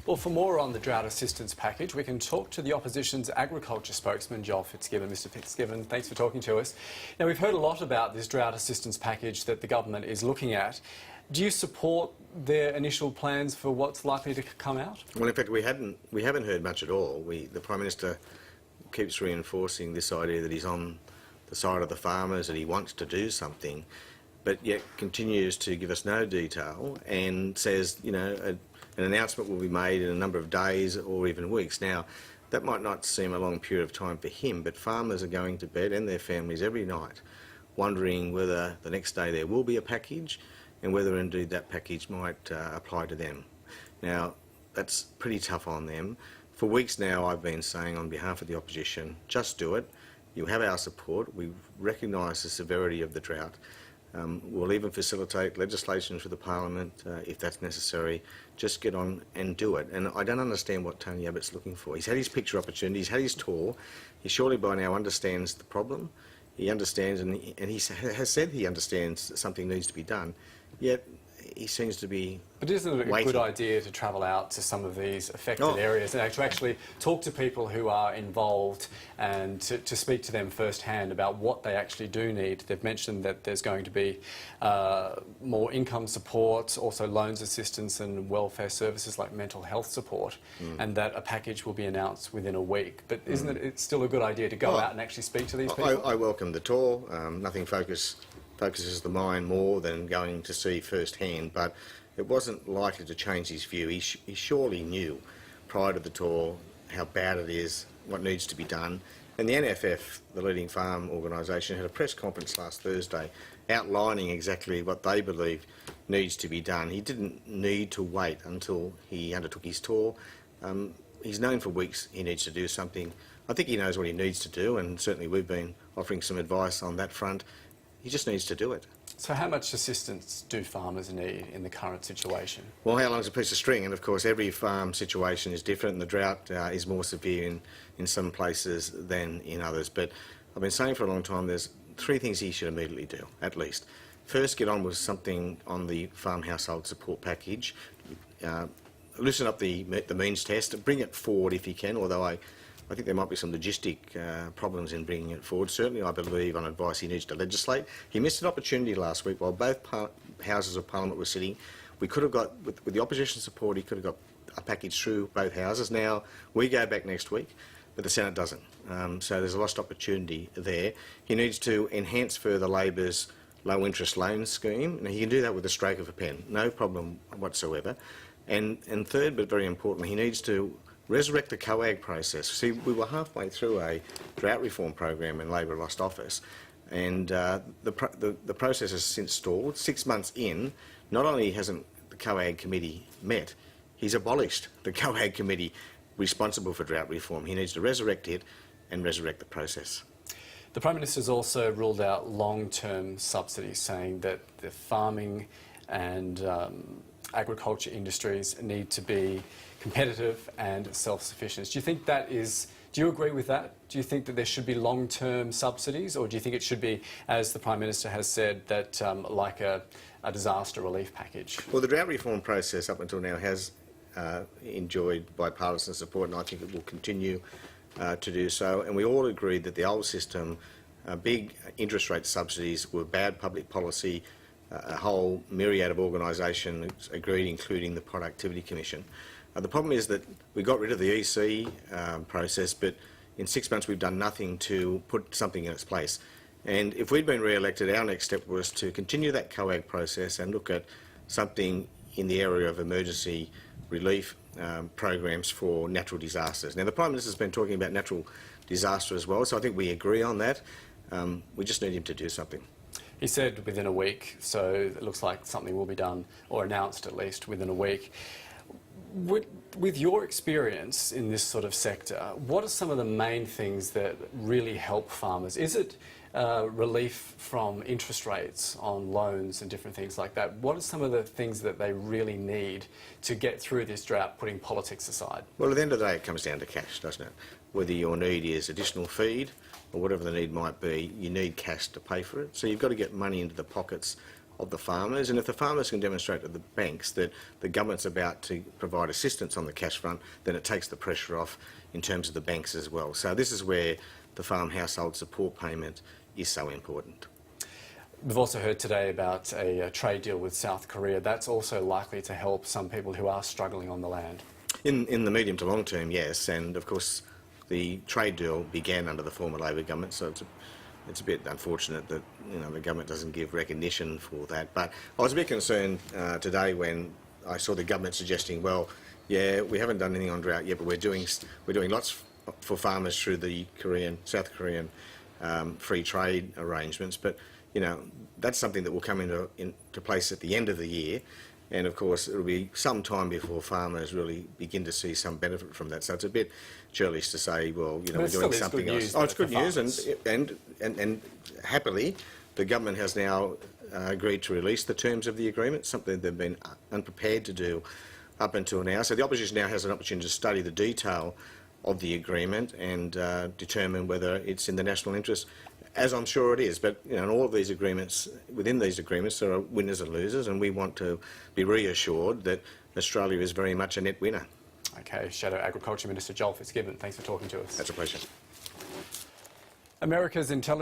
Well, for more on the drought assistance package, we can talk to the opposition's agriculture spokesman, Joel Fitzgibbon. Mr Fitzgibbon, thanks for talking to us. Now, we've heard a lot about this drought assistance package that the government is looking at. Do you support their initial plans for what's likely to come out? Well, in fact, we haven't heard much at all. The Prime Minister keeps reinforcing this idea that he's on the side of the farmers, that he wants to do something, but yet continues to give us no detail and says, you know, an announcement will be made in a number of days or even weeks. Now, that might not seem a long period of time for him, but farmers are going to bed and their families every night wondering whether the next day there will be a package and whether indeed that package might apply to them. Now, that's pretty tough on them. For weeks now I've been saying on behalf of the opposition, just do it. You have our support. We recognise the severity of the drought. We'll even facilitate legislation for the Parliament if that's necessary. Just get on and do it. And I don't understand what Tony Abbott's looking for. He's had his picture opportunity, he's had his tour. He surely by now understands the problem. He understands, and he has said he understands that something needs to be done. Yet he seems to be But isn't it a waiting. good idea to travel out to some of these affected areas and to actually talk to people who are involved and to speak to them firsthand about what they actually do need? They've mentioned that there's going to be more income support, also loans assistance and welfare services like mental health support, and that a package will be announced within a week. But isn't it still a good idea to go out and actually speak to these people? I welcome the tour. Nothing focuses the mind more than going to see firsthand, but it wasn't likely to change his view. He surely knew prior to the tour how bad it is, what needs to be done. And the NFF, the leading farm organisation, had a press conference last Thursday outlining exactly what they believe needs to be done. He didn't need to wait until he undertook his tour. He's known for weeks he needs to do something. I think he knows what he needs to do, and certainly we've been offering some advice on that front. He just needs to do it. So how much assistance do farmers need in the current situation? Well, how long's a piece of string? And of course every farm situation is different, and the drought is more severe in some places than in others. But I've been saying for a long time there's three things he should immediately do, at least. First, get on with something on the farm household support package. Loosen up the means test, bring it forward if you can, although I think there might be some logistic problems in bringing it forward. Certainly, I believe on advice he needs to legislate. He missed an opportunity last week while both houses of Parliament were sitting. We could have got, with the opposition support, he could have got a package through both houses. Now, we go back next week, but the Senate doesn't. So there's a lost opportunity there. He needs to enhance further Labor's low interest loan scheme. Now, he can do that with a stroke of a pen, no problem whatsoever. And third, but very importantly, he needs to resurrect the COAG process. See, we were halfway through a drought reform program when Labor lost office, and the process has since stalled. 6 months in, not only hasn't the COAG committee met, he's abolished the COAG committee responsible for drought reform. He needs to resurrect it and resurrect the process. The Prime Minister's also ruled out long-term subsidies, saying that the farming and agriculture industries need to be competitive and self-sufficient. Do you think that is, do you agree with that? Do you think that there should be long-term subsidies, or do you think it should be, as the Prime Minister has said, that like a disaster relief package? Well, the drought reform process up until now has enjoyed bipartisan support, and I think it will continue to do so. And we all agreed that the old system, big interest rate subsidies, were bad public policy. A whole myriad of organisations agreed, including the Productivity Commission. The problem is that we got rid of the EC process, but in 6 months we've done nothing to put something in its place. And if we'd been re-elected, our next step was to continue that COAG process and look at something in the area of emergency relief programs for natural disasters. Now, the Prime Minister's been talking about natural disaster as well, so I think we agree on that. We just need him to do something. He said within a week, so it looks like something will be done, or announced at least within a week. With your experience in this sort of sector, what are some of the main things that really help farmers? Is it relief from interest rates on loans and different things like that? What are some of the things that they really need to get through this drought, putting politics aside? Well, at the end of the day, it comes down to cash, doesn't it? Whether your need is additional feed or whatever the need might be, you need cash to pay for it. So you've got to get money into the pockets of the farmers, and if the farmers can demonstrate to the banks that the government's about to provide assistance on the cash front, then it takes the pressure off in terms of the banks as well. So this is where the farm household support payment is so important. We've also heard today about a trade deal with South Korea. That's also likely to help some people who are struggling on the land. In the medium to long term, yes, and of course the trade deal began under the former Labor government, so it's a bit unfortunate that the government doesn't give recognition for that. But I was a bit concerned today when I saw the government suggesting, well, yeah, we haven't done anything on drought yet, but we're doing lots for farmers through the South Korean free trade arrangements. But that's something that will come into place at the end of the year. And of course, it'll be some time before farmers really begin to see some benefit from that. So it's a bit churlish to say, well, we're doing something else. Oh, it's good news, and happily, the government has now agreed to release the terms of the agreement, something they've been unprepared to do up until now. So the opposition now has an opportunity to study the detail of the agreement and determine whether it's in the national interest, as I'm sure it is. But in all of these agreements, within these agreements, there are winners and losers, and we want to be reassured that Australia is very much a net winner. Okay, Shadow Agriculture Minister Joel Fitzgibbon, thanks for talking to us. That's a pleasure. America's intelligence